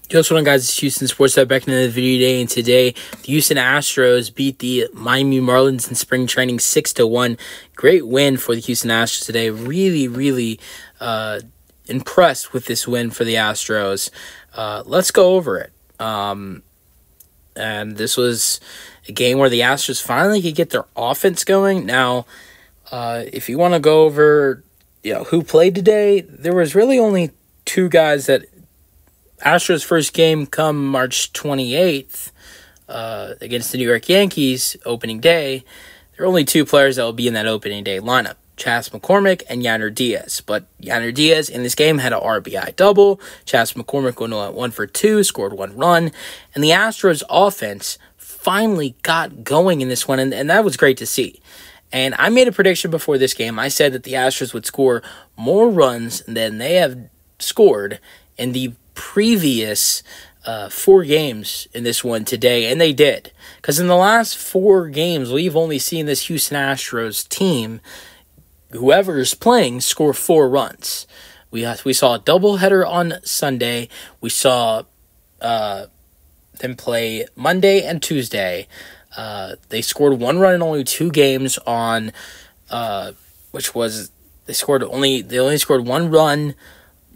Yo, what's going on, guys? It's Houston Sports back in the video today, and today the Houston Astros beat the Miami Marlins in spring training 6-1. Great win for the Houston Astros today. Really impressed with this win for the Astros. Let's go over it. And this was a game where the Astros finally could get their offense going. Now, if you want to go over, who played today, there was really only two guys that Astros' first game come March 28th against the New York Yankees, opening day. There are only two players that will be in that opening day lineup, Chas McCormick and Yainer Diaz. But Yainer Diaz in this game had an RBI double. Chas McCormick went 1 for 2, scored 1 run. And the Astros' offense finally got going in this one, and that was great to see. And I made a prediction before this game. I said that the Astros would score more runs than they have scored in the previous 4 games in this one today, and they did. Because in the last 4 games, we've only seen this Houston Astros team, whoever is playing, score 4 runs. We saw a doubleheader on Sunday. We saw them play Monday and Tuesday. They scored 1 run in only 2 games on, they only scored 1 run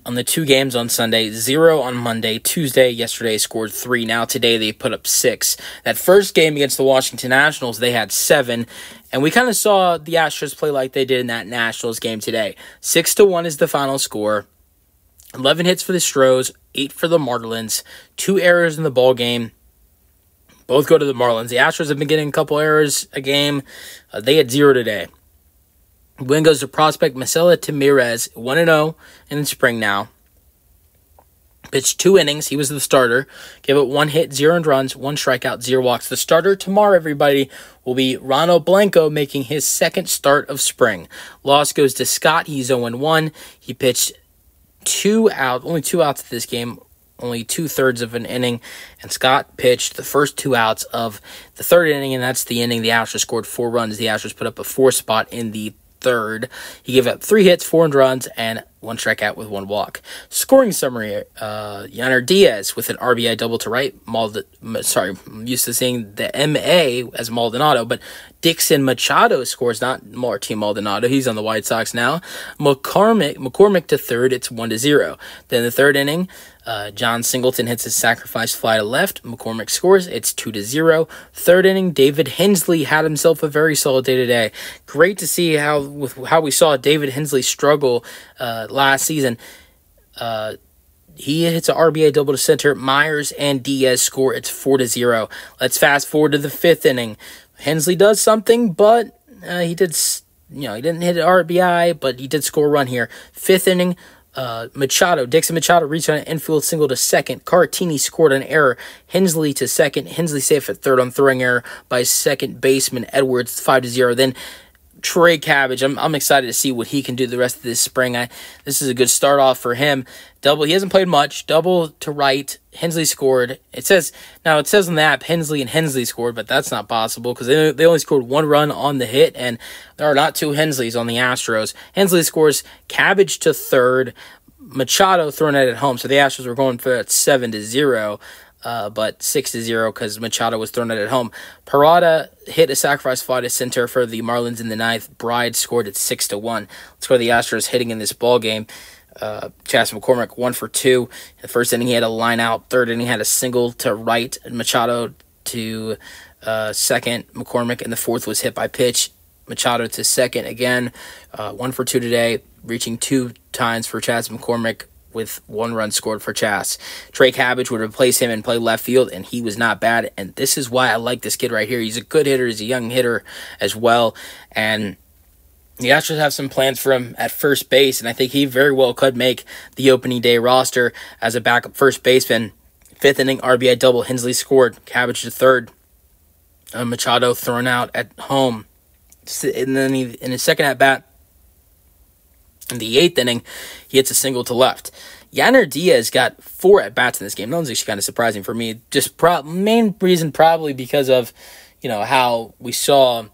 on the 2 games on Sunday, 0 on Monday. Tuesday, yesterday, scored 3. Now today, they put up 6. That first game against the Washington Nationals, they had 7. And we kind of saw the Astros play like they did in that Nationals game today. 6-1 is the final score. 11 hits for the Astros, 8 for the Marlins, 2 errors in the ball game. Both go to the Marlins. The Astros have been getting a couple errors a game. They had 0 today. Win goes to prospect Marcelo Tamirez, 1-0 in the spring now. Pitched 2 innings. He was the starter. Gave it 1 hit, 0 earned runs, 1 strikeout, 0 walks. The starter tomorrow, everybody, will be Ronald Blanco, making his 2nd start of spring. Loss goes to Scott. He's 0-1. He pitched only 2 outs at this game, only 2/3 of an inning, and Scott pitched the first 2 outs of the 3rd inning, and that's the inning the Astros scored 4 runs. The Astros put up a 4 spot in the 3rd. He gave up 3 hits, 4 earned runs, and 1 strikeout with 1 walk. Scoring summary: Yainer Diaz with an RBI double to right. I'm used to saying the MA as Maldonado, but Dixon Machado scores, not Martin Maldonado. He's on the White Sox now. McCormick to 3rd. It's 1-0. Then the 3rd inning, John Singleton hits his sacrifice fly to left. McCormick scores. It's 2-0. 3rd inning, David Hensley had himself a very solid day today. Great to see how we saw David Hensley struggle last season. He hits an RBI double to center. Myers and Diaz score. It's 4-0. Let's fast forward to the 5th inning. Hensley does something, but he didn't hit an RBI, but he did score a run here. 5th inning, Dixon Machado reached on an infield single to 2nd. Cartini scored an error. Hensley to 2nd. Hensley safe at 3rd on throwing error by 2nd baseman Edwards. 5-0. Then Trey Cabbage, I'm excited to see what he can do the rest of this spring. This is a good start off for him. Double, he hasn't played much. Double to right. Hensley scored. It says on the app Hensley and Hensley scored, but that's not possible because they only scored 1 run on the hit, and there are not 2 Hensleys on the Astros. Hensley scores. Cabbage to 3rd. Machado throwing it at home, so the Astros were going for that 7-0. But 6-0 because Machado was thrown out at home. Parada hit a sacrifice fly to center for the Marlins in the 9th. Bride scored at 6-1. Let's go to the Astros hitting in this ball game. Chas McCormick 1 for 2. In the 1st inning, he had a line out. 3rd inning, had a single to right. And Machado to 2nd. McCormick in the 4th was hit by pitch. Machado to 2nd again. 1 for 2 today, reaching 2 times for Chas McCormick, with 1 run scored for Chas. Trey Cabbage would replace him and play left field, and he was not bad. And this is why I like this kid right here. He's a good hitter. He's a young hitter as well. And the Astros have some plans for him at first base, and I think he very well could make the opening day roster as a backup first baseman. 5th inning, RBI double. Hensley scored. Cabbage to 3rd. Machado thrown out at home. And then in his 2nd at-bat, in the 8th inning, he hits a single to left. Yainer Diaz got 4 at-bats in this game. That was actually kind of surprising for me. Just main reason probably because of, how we saw,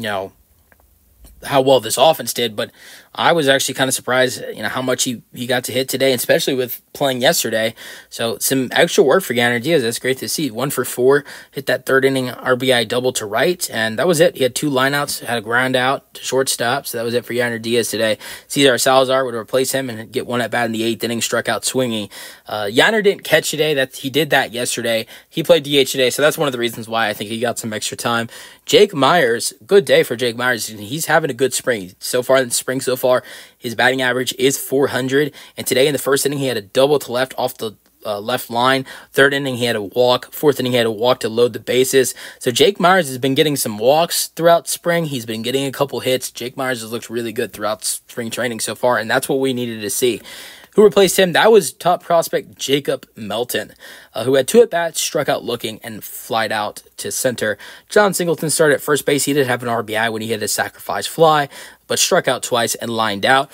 how well this offense did. But I was actually kind of surprised, how much he got to hit today, especially with playing yesterday. So some extra work for Yanner Diaz. That's great to see. 1 for 4, hit that third inning RBI double to right, and that was it. He had 2 lineouts, had a ground out to shortstop, so that was it for Yanner Diaz today. Cesar Salazar would replace him and get 1 at bat in the 8th inning, struck out swinging. Yanner didn't catch today. He did that yesterday. He played DH today, so that's one of the reasons why I think he got some extra time. Jake Myers, good day for Jake Myers. He's having a good spring. So far in the spring, his batting average is 400. And today in the first inning, he had a double to left off the left line. Third inning, he had a walk. Fourth inning, he had a walk to load the bases. So Jake Myers has been getting some walks throughout spring. He's been getting a couple hits. Jake Myers has looked really good throughout spring training so far, and that's what we needed to see. Who replaced him? That was top prospect Jacob Melton, who had 2 at-bats, struck out looking, and flied out to center. John Singleton started at first base. He did have an RBI when he hit a sacrifice fly, but struck out twice and lined out.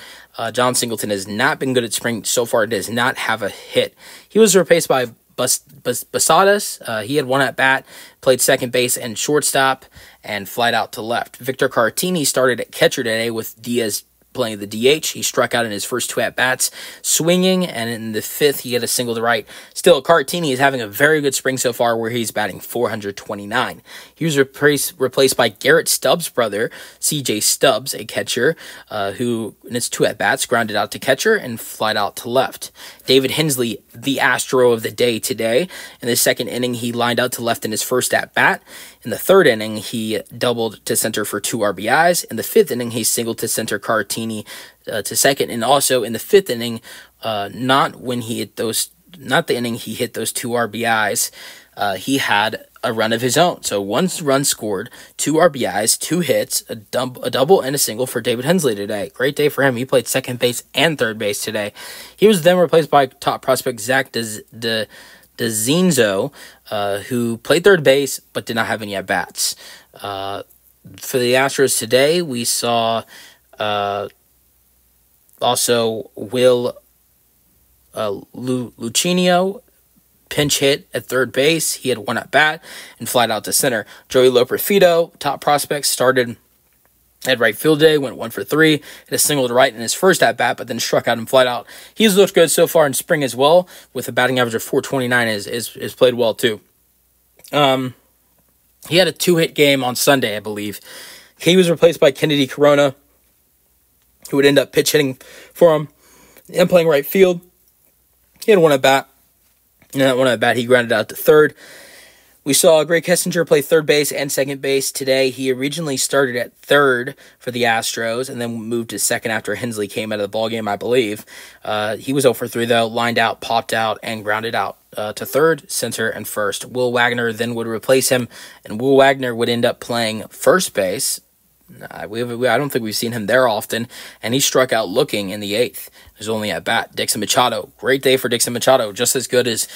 John Singleton has not been good at spring so far. Does not have a hit. He was replaced by Basadas. He had 1 at-bat, played second base and shortstop, and flied out to left. Victor Cartini started at catcher today with Diaz playing the DH. He struck out in his first 2 at-bats, swinging, and in the 5th, he had a single to right. Still, Cartini is having a very good spring so far, where he's batting .429. He was replaced by Garrett Stubbs' brother, C.J. Stubbs, a catcher, who in his 2 at-bats grounded out to catcher and flied out to left. David Hensley, the Astro of the day today. In the second inning, he lined out to left in his first at-bat. In the third inning, he doubled to center for 2 RBIs. In the 5th inning, he singled to center Cartini to second. And also in the 5th inning, not the inning he hit those 2 RBIs, he had a run of his own. So 1 run scored, 2 RBIs, 2 hits, a double and a single for David Hensley today. Great day for him. He played second base and third base today. He was then replaced by top prospect Zach DeZinzo, who played third base but did not have any at-bats. For the Astros today, we saw also Will Lucinio pinch hit at third base. He had 1 at-bat and flied out to center. Joey Loperfido, top prospect, started at right field today, went 1 for 3, hit a single to right in his first at-bat, but then struck out and flied out. He's looked good so far in spring as well, with a batting average of .429, is played well too. He had a 2-hit game on Sunday, I believe. He was replaced by Kennedy Corona, who would end up pitch hitting for him and playing right field. He had 1 at-bat. In that 1 at-bat, he grounded out to third. We saw Greg Kessinger play third base and second base today. He originally started at third for the Astros and then moved to second after Hensley came out of the ballgame, I believe. He was 0 for 3, though, lined out, popped out, and grounded out to third, center, and first. Will Wagner then would replace him, and Will Wagner would end up playing first base. I don't think we've seen him there often, and he struck out looking in the 8th. There's only at bat. Dixon Machado, great day for Dixon Machado, just as good as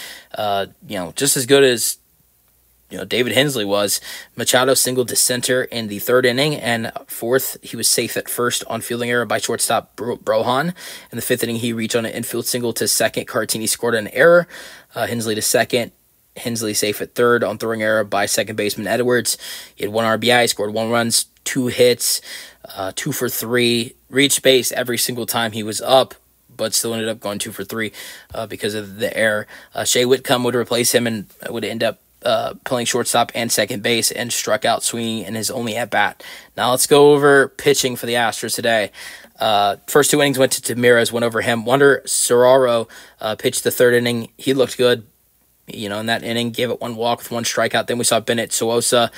David Hensley was. Machado singled to center in the 3rd inning, and 4th, he was safe at first on fielding error by shortstop Brohan. In the 5th inning, he reached on an infield single to second. Cartini scored an error. Hensley to second. Hensley safe at 3rd on throwing error by second baseman Edwards. He had 1 RBI, scored 1 runs, 2 hits, 2 for 3, reached base every single time he was up, but still ended up going 2 for 3 because of the error. Shea Whitcomb would replace him and would end up playing shortstop and second base and struck out swinging in his only at-bat. Now let's go over pitching for the Astros today. First 2 innings went to Tamirez, went over him. Wander Serraro pitched the 3rd inning. He looked good, in that inning, gave it 1 walk with 1 strikeout. Then we saw Bennett Sosa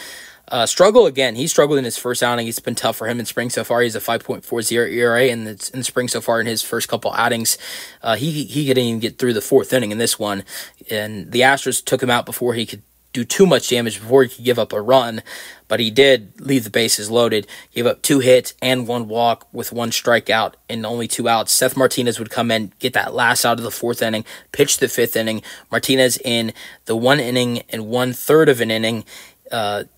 struggle again. He struggled in his first outing. It's been tough for him in spring so far. He's a 5.40 ERA in spring so far in his first couple outings. He couldn't even get through the 4th inning in this one. And the Astros took him out before he could do too much damage, before he could give up a run. But he did leave the bases loaded, gave up 2 hits and 1 walk with 1 strikeout and only 2 outs. Seth Martinez would come in, get that last out of the 4th inning, pitch the 5th inning. Martinez in the 1 inning and 1/3 of an inning,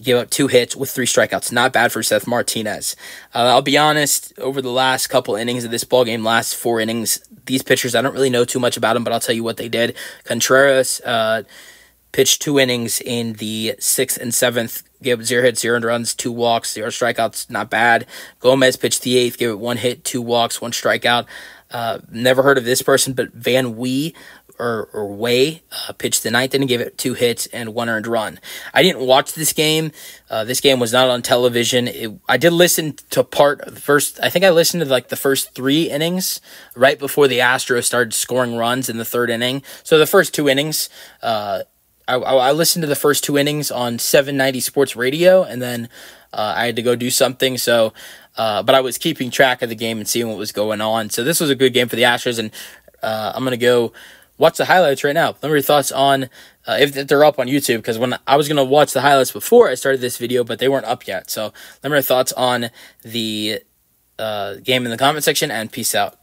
gave up 2 hits with 3 strikeouts. Not bad for Seth Martinez. I'll be honest, over the last couple innings of this ballgame, last 4 innings, these pitchers, I don't really know too much about them, but I'll tell you what they did. Contreras pitched 2 innings in the 6th and 7th, gave it 0 hits, 0 earned runs, 2 walks, 0 strikeouts, not bad. Gomez pitched the 8th, gave it 1 hit, 2 walks, 1 strikeout. Never heard of this person, but Van Wee or Way pitched the 9th inning, gave it 2 hits and 1 earned run. I didn't watch this game. This game was not on television. I did listen to part of the first. I think I listened to like the first 3 innings right before the Astros started scoring runs in the 3rd inning. So the first 2 innings, I listened to the first 2 innings on 790 Sports Radio, and then I had to go do something. So, but I was keeping track of the game and seeing what was going on. So this was a good game for the Astros, and I'm gonna go watch the highlights right now. Let me know your thoughts on if they're up on YouTube, because when I was gonna watch the highlights before I started this video, but they weren't up yet. So let me know your thoughts on the game in the comment section, and peace out.